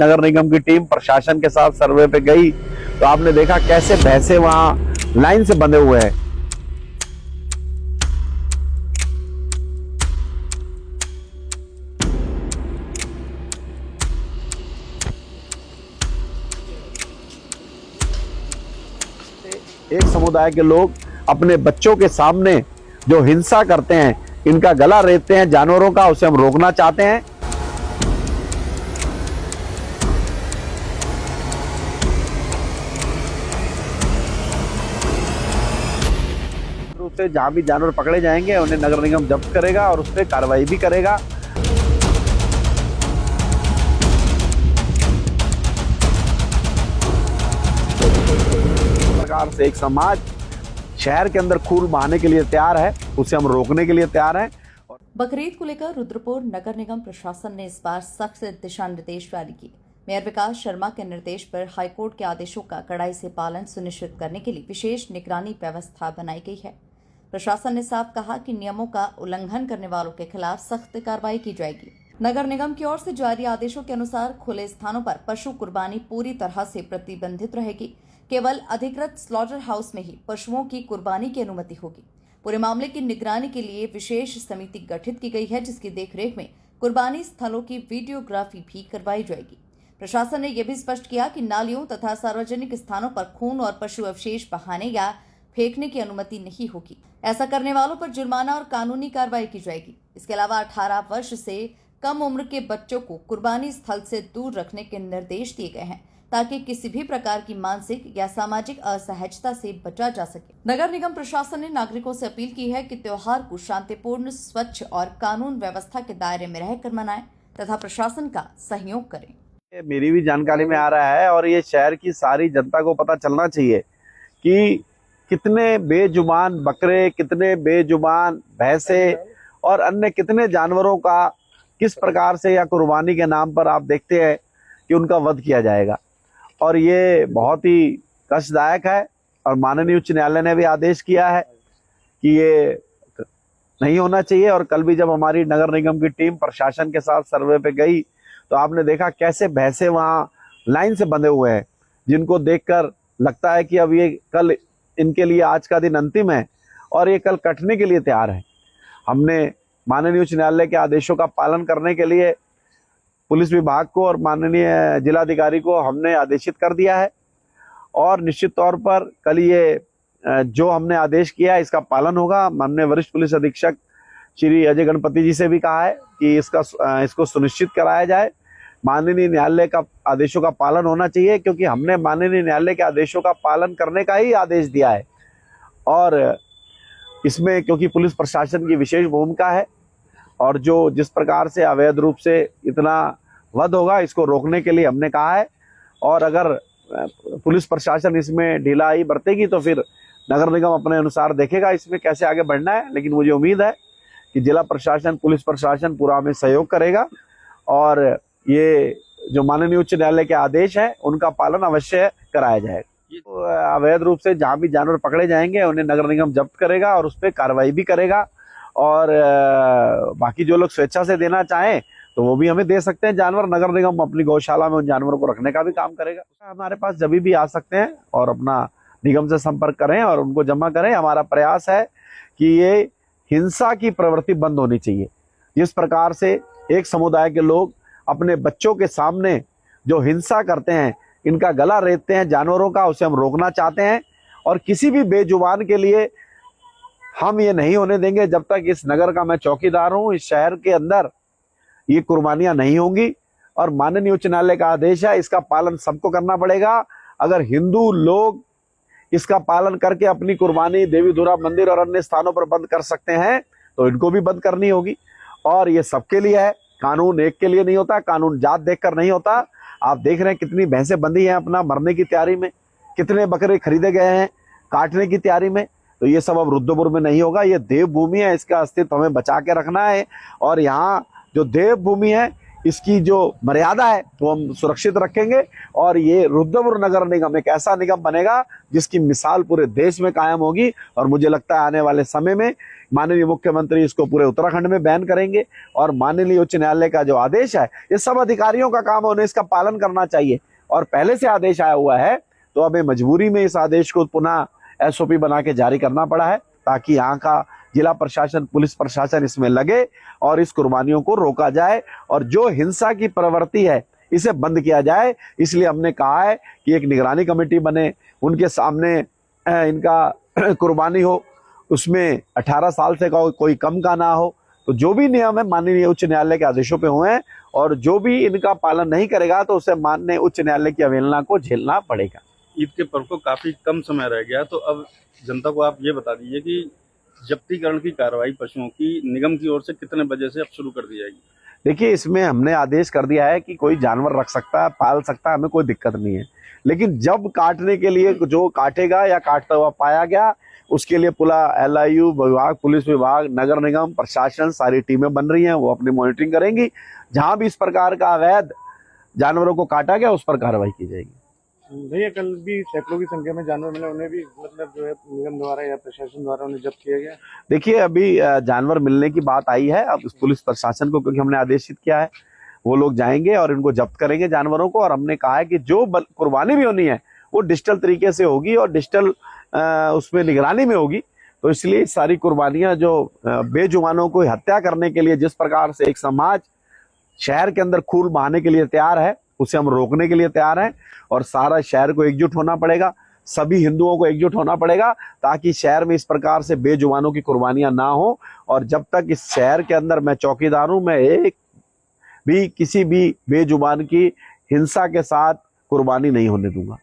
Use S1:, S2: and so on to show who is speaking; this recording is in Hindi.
S1: नगर निगम की टीम प्रशासन के साथ सर्वे पे गई तो आपने देखा कैसे भैंसे वहां लाइन से बंधे हुए हैं। एक समुदाय के लोग अपने बच्चों के सामने जो हिंसा करते हैं, इनका गला रेतते हैं जानवरों का, उसे हम रोकना चाहते हैं। रूप से जहां भी जानवर पकड़े जाएंगे उन्हें नगर निगम जब्त करेगा और उस पर कार्रवाई भी करेगा। प्रकार से एक समाज शहर के अंदर खून बहाने के लिए तैयार है, उसे हम रोकने के लिए तैयार हैं।
S2: बकरीद को लेकर रुद्रपुर नगर निगम प्रशासन ने इस बार सख्त दिशा निर्देश जारी किए। मेयर विकास शर्मा के निर्देश पर हाईकोर्ट के आदेशों का कड़ाई से पालन सुनिश्चित करने के लिए विशेष निगरानी व्यवस्था बनाई गई है। प्रशासन ने साफ कहा कि नियमों का उल्लंघन करने वालों के खिलाफ सख्त कार्रवाई की जाएगी। नगर निगम की ओर से जारी आदेशों के अनुसार खुले स्थानों पर पशु कुर्बानी पूरी तरह से प्रतिबंधित रहेगी। केवल अधिकृत स्लॉटर हाउस में ही पशुओं की कुर्बानी की अनुमति होगी। पूरे मामले की निगरानी के लिए विशेष समिति गठित की गई है, जिसकी देखरेख में कुर्बानी स्थलों की वीडियोग्राफी भी करवाई जाएगी। प्रशासन ने यह भी स्पष्ट किया कि नालियों तथा सार्वजनिक स्थानों पर खून और पशु अवशेष बहाने या फेंकने की अनुमति नहीं होगी। ऐसा करने वालों पर जुर्माना और कानूनी कार्रवाई की जाएगी। इसके अलावा 18 वर्ष से कम उम्र के बच्चों को कुर्बानी स्थल से दूर रखने के निर्देश दिए गए हैं, ताकि किसी भी प्रकार की मानसिक या सामाजिक असहजता से बचा जा सके। नगर निगम प्रशासन ने नागरिकों से अपील की है कि त्योहार को शांतिपूर्ण, स्वच्छ और कानून व्यवस्था के दायरे में रहकर मनाएं तथा प्रशासन का सहयोग करें।
S1: मेरी भी जानकारी में आ रहा है और ये शहर की सारी जनता को पता चलना चाहिए कि कितने बेजुबान बकरे, कितने बेजुबान भैंसे और अन्य कितने जानवरों का किस प्रकार से या कुर्बानी के नाम पर आप देखते हैं कि उनका वध किया जाएगा। और ये बहुत ही कष्टदायक है और माननीय उच्च न्यायालय ने भी आदेश किया है कि ये नहीं होना चाहिए। और कल भी जब हमारी नगर निगम की टीम प्रशासन के साथ सर्वे पे गई तो आपने देखा कैसे भैंसे वहां लाइन से बंधे हुए हैं, जिनको देखकर लगता है कि अब ये कल इनके लिए आज का दिन अंतिम है और ये कल कटने के लिए तैयार है। हमने माननीय उच्च न्यायालय के आदेशों का पालन करने के लिए पुलिस विभाग को और माननीय जिलाधिकारी को हमने आदेशित कर दिया है और निश्चित तौर पर कल ये जो हमने आदेश किया है इसका पालन होगा। हमने वरिष्ठ पुलिस अधीक्षक श्री अजय गणपति जी से भी कहा है कि इसको सुनिश्चित कराया जाए। माननीय न्यायालय का आदेशों का पालन होना चाहिए, क्योंकि हमने माननीय न्यायालय के आदेशों का पालन करने का ही आदेश दिया है। और इसमें क्योंकि पुलिस प्रशासन की विशेष भूमिका है और जो जिस प्रकार से अवैध रूप से इतना वध होगा, इसको रोकने के लिए हमने कहा है। और अगर पुलिस प्रशासन इसमें ढिलाई बरतेगी तो फिर नगर निगम अपने अनुसार देखेगा इसमें कैसे आगे बढ़ना है। लेकिन मुझे उम्मीद है कि जिला प्रशासन, पुलिस प्रशासन पूरा हमें सहयोग करेगा और ये जो माननीय उच्च न्यायालय के आदेश है उनका पालन अवश्य कराया जाएगा। तो अवैध रूप से जहां भी जानवर पकड़े जाएंगे उन्हें नगर निगम जब्त करेगा और उस पर कार्रवाई भी करेगा। और बाकी जो लोग स्वेच्छा से देना चाहें तो वो भी हमें दे सकते हैं जानवर। नगर निगम अपनी गौशाला में उन जानवरों को रखने का भी काम करेगा। हमारे पास जब भी आ सकते हैं और अपना निगम से संपर्क करें और उनको जमा करें। हमारा प्रयास है कि ये हिंसा की प्रवृत्ति बंद होनी चाहिए। जिस प्रकार से एक समुदाय के लोग अपने बच्चों के सामने जो हिंसा करते हैं, इनका गला रेतते हैं जानवरों का, उसे हम रोकना चाहते हैं। और किसी भी बेजुबान के लिए हम ये नहीं होने देंगे जब तक इस नगर का मैं चौकीदार हूं। इस शहर के अंदर ये कुर्बानियां नहीं होंगी और माननीय उच्च न्यायालय का आदेश है, इसका पालन सबको करना पड़ेगा। अगर हिंदू लोग इसका पालन करके अपनी कुर्बानी देवी धुरा मंदिर और अन्य स्थानों पर बंद कर सकते हैं तो इनको भी बंद करनी होगी। और ये सबके लिए है, कानून एक के लिए नहीं होता, कानून जात देखकर नहीं होता। आप देख रहे हैं कितनी भैंसें बंधी हैं अपना मरने की तैयारी में, कितने बकरे खरीदे गए हैं काटने की तैयारी में। तो ये सब अब रुद्रपुर में नहीं होगा। ये देवभूमि है, इसका अस्तित्व हमें बचा के रखना है। और यहाँ जो देवभूमि है इसकी जो मर्यादा है वो हम सुरक्षित रखेंगे। और ये रुद्रपुर नगर निगम एक ऐसा निगम बनेगा जिसकी मिसाल पूरे देश में कायम होगी। और मुझे लगता है आने वाले समय में माननीय मुख्यमंत्री इसको पूरे उत्तराखंड में बैन करेंगे और माननीय उच्च न्यायालय का जो आदेश है, ये सब अधिकारियों का काम है, उन्हें इसका पालन करना चाहिए। और पहले से आदेश आया हुआ है तो हमें मजबूरी में इस आदेश को पुनः एसओपी बना के जारी करना पड़ा है, ताकि यहाँ का जिला प्रशासन, पुलिस प्रशासन इसमें लगे और इस कुर्बानियों को रोका जाए और जो हिंसा की प्रवृत्ति है इसे बंद किया जाए। इसलिए हमने कहा है कि एक निगरानी कमेटी बने, उनके सामने इनका कुर्बानी हो, उसमें 18 साल से कोई कम का ना हो। तो जो भी नियम है माननीय उच्च न्यायालय के आदेशों पे हुए हैं और जो भी इनका पालन नहीं करेगा तो उसे माननीय उच्च न्यायालय की अवहेलना को झेलना पड़ेगा।
S3: ईद के पर्व को काफी कम समय रह गया, तो अब जनता को आप ये बता दीजिए कि जब्तीकरण की कार्रवाई पशुओं की निगम की ओर से कितने बजे से अब शुरू कर दी जाएगी?
S1: देखिए, इसमें हमने आदेश कर दिया है कि कोई जानवर रख सकता है, पाल सकता है, हमें कोई दिक्कत नहीं है। लेकिन जब काटने के लिए जो काटेगा या काटता हुआ पाया गया, उसके लिए पूरा LIU विभाग, पुलिस विभाग, नगर निगम, प्रशासन, सारी टीमें बन रही हैं, वो अपनी मॉनिटरिंग करेंगी। जहां भी इस प्रकार का अवैध जानवरों को काटा गया उस पर कार्रवाई की जाएगी।
S4: भैया, कल भी सैकड़ों की संख्या में जानवर मिले, उन्हें भी मतलब जो है निगम द्वारा या प्रशासन द्वारा उन्हें जब्त किया गया।
S1: देखिए, अभी जानवर मिलने की बात आई है, अब पुलिस प्रशासन को, क्योंकि हमने आदेशित किया है, वो लोग जाएंगे और इनको जब्त करेंगे जानवरों को। और हमने कहा है कि जो कुर्बानी भी होनी है वो डिजिटल तरीके से होगी और डिजिटल उसमें निगरानी में होगी। तो इसलिए सारी कुर्बानियां जो बेजुबानों को हत्या करने के लिए जिस प्रकार से एक समाज शहर के अंदर खून बहाने के लिए तैयार है, उसे हम रोकने के लिए तैयार हैं। और सारा शहर को एकजुट होना पड़ेगा, सभी हिंदुओं को एकजुट होना पड़ेगा, ताकि शहर में इस प्रकार से बेजुबानों की कुर्बानियां ना हो। और जब तक इस शहर के अंदर मैं चौकीदार हूं, मैं एक भी किसी भी बेजुबान की हिंसा के साथ कुर्बानी नहीं होने दूंगा।